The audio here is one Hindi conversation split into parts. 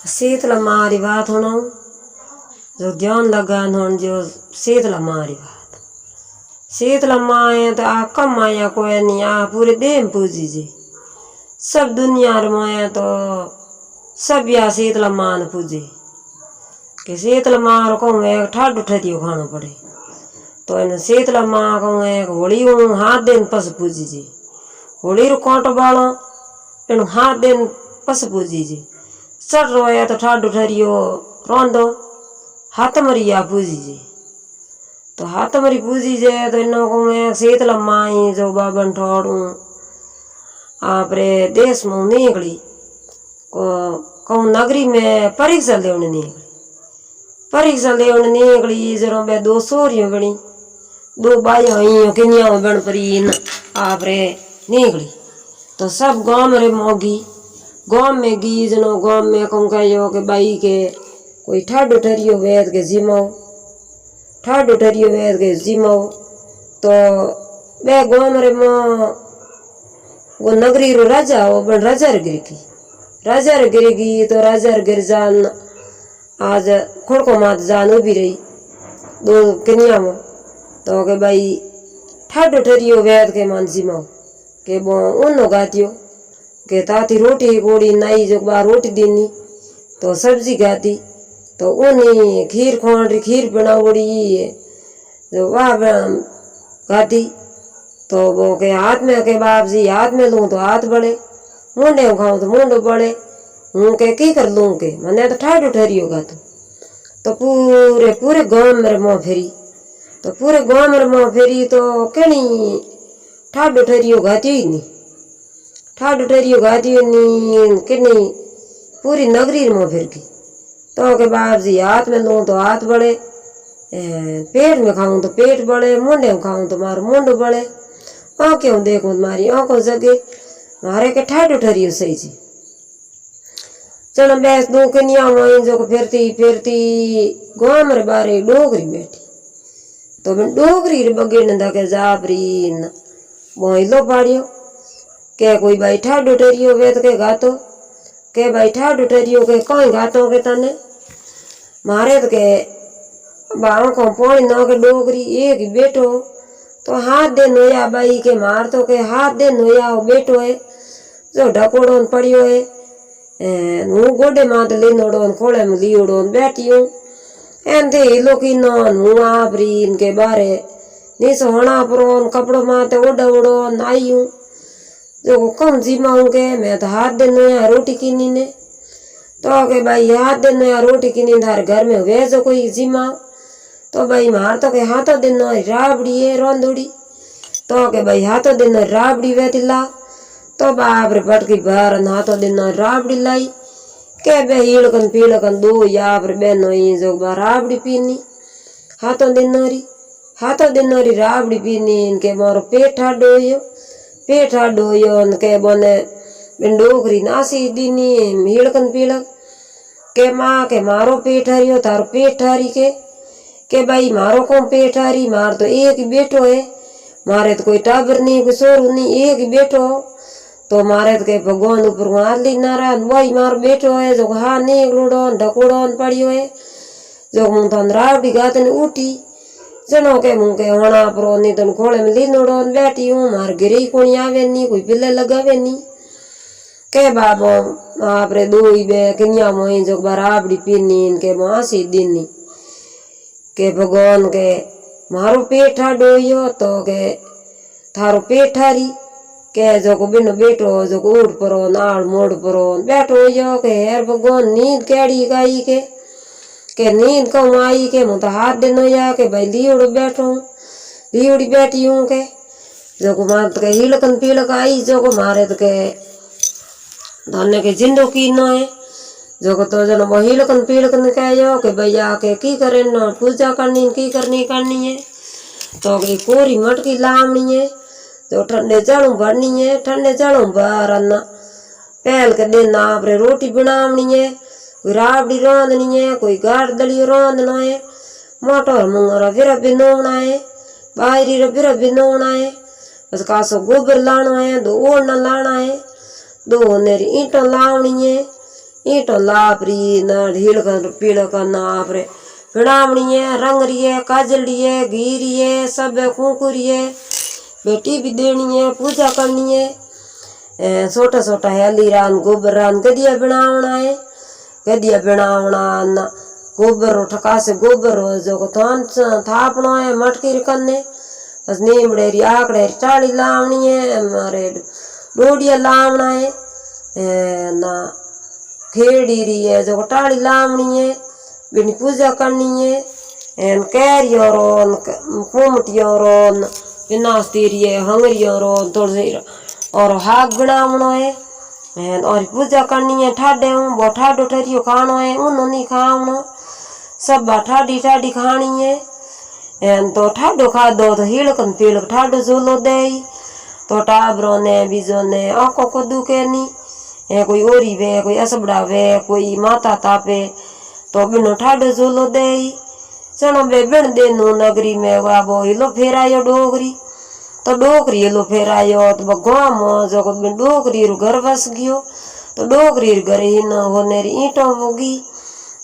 शीतला माँ री बात होना जो ध्यान लगा जो शीतला माँ री बात। शीतला माँ है तो आ कम माया कोई नहीं आ पूरे देह पूजी जी सब दुनिया माया तो सब या शीतला माँ ने पूजे कि शीतला माँ को एक ठाड उठियो खाना पड़े तो इन शीतला माँ को एक होली हाथ दिन पस पूजी जी होली रो कांटो बालो इन हाथ दिन पस पूजी जी चढ़ रोया तो ठाड उठियो रोंदो हाथ मरिया पूजी जी तो हाथ मरी पूजी जे तो इन को मैं शीतला माँ ही जो बाबन ठोड़ू आपरे देश में निकली को नगरी में परीक्षा लेने निकली परीक्षा लेने निकली जरो बे दो सोरियों बनी दो बाइयों किनिया बन परी आपरे निकली तो सब गांव में मोगी गांव में गी जनो गांव में कहूँ कहो कि बाई के कोई ठाड उठरियो वेद के जिमाओ ठाड उठरियो वेद के जिमाओ तो वे गांव में वो नगरी रो राजा हो बन राजा गिरेगी तो राजा गिर जान आज खुड़को मात जान उभी रही दो कन्या में तो के भाई ठाड उठरियो वेद के मान जिमाओ के वो उन गातियो के ताती रोटी गोड़ी नाई जो बार रोटी देनी तो सब्जी गाती तो उन्हीं खीर खोंड खीर बनावड़ी जो वाह गाती तो वो के हाथ में के बाप जी हाथ में लूँ तो हाथ बढ़े मुंडे खाऊं तो मुंडो बढ़े हूँ के की कर लूँ के मैंने तो ठाड उठरी होगा तो पूरे पूरे गांव में मोह फेरी तो पूरे गांव में मोह फेरी तो कहीं ठाड उठरी होगा ही नहीं ठाड उठरी होगा नहीं कहीं पूरी नगरी मोह फिर गई तो के बाप जी हाथ में लूँ तो हाथ बढ़े पेट में खाऊं तो पेट बढ़े मुंडे में खाऊं तो मारो मुंडो बढ़े आँखें देखूं मारी आँखों जगे मारे के ठाड उठरियो सही जी चलो बैस दो कन्या वहीं जो फिरती फिरती गाँव में बारे डोगरी बैठी तो मैं डोगरी रे बगे न के जाबरी न वहीं लो पाड़ियो के कोई भाई ठाड उठरियो वेद के गातो के भाई ठाड उठरियो के कहीं गातो के तने मारे तो के बाहों को पानी ना के डोगरी एक बेटो तो हाथ दे नोया बाई के मार तो के हाथ दे नोया वो बेटो है जो ढकोड़ों पड़ियो है नू गोडे मात ले नोड़ों खोले में लियोड़ों बैठियो एंधे हिलो की नू आपरी इनके बारे नी सोहना परों कपड़ों माते उड़ा उड़ों आईयूं जो कम जिमाऊं के मैं तो हाथ दे नोया रोटी की ने तो के भाई हाथ दे नोया रोटी की धार घर में वे जो कोई जिमाओ तो भाई मार तो के हाथों दिन राबड़ी है रोंदुड़ी तो के भाई हाथों दिन राबड़ी वेती ला तो बाप रे पटकी भर हाथों दिन राबड़ी लाई के बे हीड़कन पीड़कन दो या पर बहनों ही जो राबड़ी पीनी हाथों दिन राबड़ी पीनी इनके मारो पेट हाडोयो के बने डोगरी नासी दीनी हीड़कन पीड़क के माँ के मारो पेट हरियो तारो पेट हरी के भाई मारो को पेट हारी मार तो एक ही बेटो है मारे तो कोई टाबर नहीं कोई सोरू नहीं एक ही बेटो तो मारे तो के भगवान ऊपर मार ली नारा वही मार बेटो है जो हाँ नहीं लुड़ोन ढकोड़ोन पड़ियो है जो मुँह तन रावड़ी गातन उठी जनो के मुँह के होना परो नहीं तो खोले में ली नोड़ोन बैठी हूँ मार गिरी कोई आवे नहीं कोई पिल्ले लगावे नहीं के बाबो आपरे दो ही बे कन्या मोही जो बराबड़ी पीनी इनके मासी दीनी के भगवान के मारो पेट हाडोयो तो के थारो पेट हारी के जो को बिनो बेटो जो को उड़ परो नाड़ मोड़ परो बैठो यो के हेर भगवान नींद केड़ी गाई के नींद कम आई के मुँह तो हाथ देनो या के भाई लीउड़ बैठो लीउड़ी बैठी हूँ के जो को मार तो के हिलकन पीलक आई जो को मारे तो के धन्य के जिंदो की न है जो को तो जन वही लकन पीड़कन कहो कि भैया के की करे न पूजा करनी की करनी है तो कि कोरी मटकी लावनी है तो ठंडे जड़ों भरनी है ठंडे जड़ों भर पहल के दिन आपरे रोटी बनावनी है कोई राबड़ी रांधनी है कोई गाढ़ दलियो रांधना है मोटर मुंगरा फिर बिनोना है बाहरी फिर बिनोना है बस कासो गोबर लाना है दो ओढ़ना लाना है दो नेरी ईंटा लावनी है ईंटो लापरी न ढील कर पीड़ कर नापरे बिणावणिए रंगरिए काजलिए घीरिए सब कुंकुरिए बेटी भी देनी है पूजा करनी है। छोटा छोटा हेली रान गोबर रान गदिया बनावना है गदिया बनावना न गोबर ठका से गोबर हो जो थान थापना है मटकी करने बस नीमड़ेरी आकड़ेरी टाड़ी लावनी है मारे डोडिया लावना है ना खेड़ी रही है जो टाड़ी लावनी है बिनी पूजा करनी है कैरियों रोन कुमटियों रोन नास्ती है हंगरियों रोन थोड़ी और हाथ बनावना है और पूजा करनी है ठाडे वो ठाडो ठरियो खानो है उन्हों नहीं खावनो सब ठाडी ठाडी खानी है तो ठाडो खा दो तो हिलकन पीलक ठाडो झोलो दे तो टाबरों ने बीजों ने आंखों को दुखे नहीं कोई ओरी वे कोई असबड़ा वे कोई माता तापे तो बिनो ठाडो झोलो दे चलो बे बिन देनु नगरी में वाबो हिलो फेरायो डोगरी तो डोगरी हिलो फेरायो तो गाँव में जो डोगरी घर बस गयो तो डोगरी घर ही न होने ईंटों होगी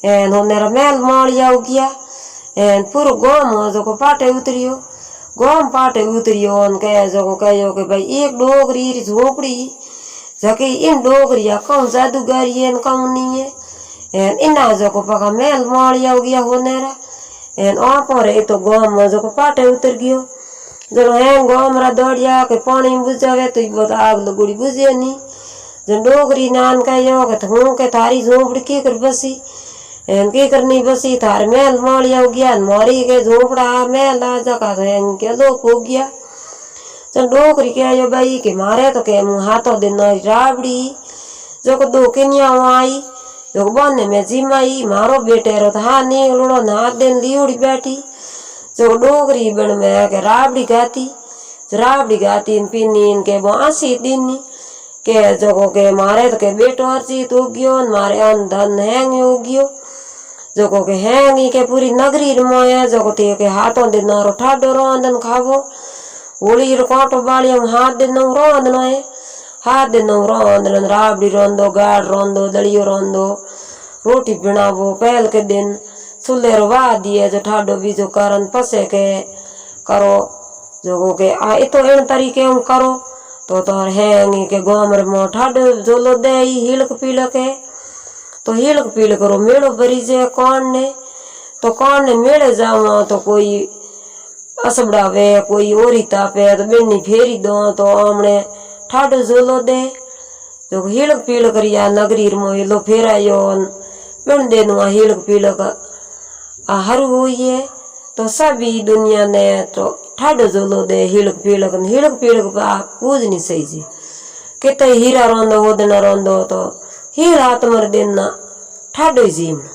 होने मेल माड़िया हो गया पूरा गाँव में जो पाटे उतरियो गाँव पाटे उतरियो कह जो कहो कि भाई एक डोगरी झोपड़ी जके इन डोगरिया कम जादूगारी है कम नहीं है इना जो पका मेल माड़िया हो गया होने रे तो गाँव में जो पाटे उतर गयो जब है गाँव मेरा दौड़िया के पानी बुझावे तो बहुत आग लगुड़ी बुझे नहीं जब डोगरी नान कहो कि हूँ के थारी झोपड़ी की कर बसी की करनी बसी थार मेल माड़िया हो गया मारी के झोपड़ा मेल आ जका के लोप हो गया चल डोगरी कहो भाई कि मारे तो के मुँह हाथों दिन राबड़ी जो दो किनिया आई जो बने में जिमाई मारो बेटे रो तो हाँ निकलो ना दिन लियोड़ी बैठी जो डोगरी बन में के राबड़ी गाती पीनी के बांसी दीनी के जो के मारे तो के बेटो अर्चित हो गयो मारे अन धन हैंग हो गयो जो के हैंगी के पूरी नगरी रमोया जो के हाथों दिन रो ठाडो रोंदन खावो होली रो कांटो बालिया हाथ दिन रोंदन है हाथ दिन रोंदन राबड़ी रोंदो गाड़ रोंदो दलियो रोंदो रोटी बनावो पहल के दिन चूल्हे रवा दिए जो ठाडो बीजो करन पसे के करो जो के आ तो इन तरीके हम करो तो हैंगी के गाँव में ठाडो जोलो दे हिलक पीलक है तो हिलक पीलक रो मेड़ो भरी जे कौन ने तो कौन ने मेड़े जाओ तो कोई असबड़ा वे कोई ओरी तापे तो बिन्नी फेरी दो तो हमने ठाडो जोलो दे जो हिलक पीलक करिया नगरी मो हिलो फेरायो बिन देनु हिलक पीलक हर हुई है तो सभी दुनिया ने तो ठाडो जोलो दे हिलक पीलक पूज नहीं सही जी कित हीरा रोंदो वो दिन रोंदो तो हीरा तुम्हारे दिन ठाडो जीवन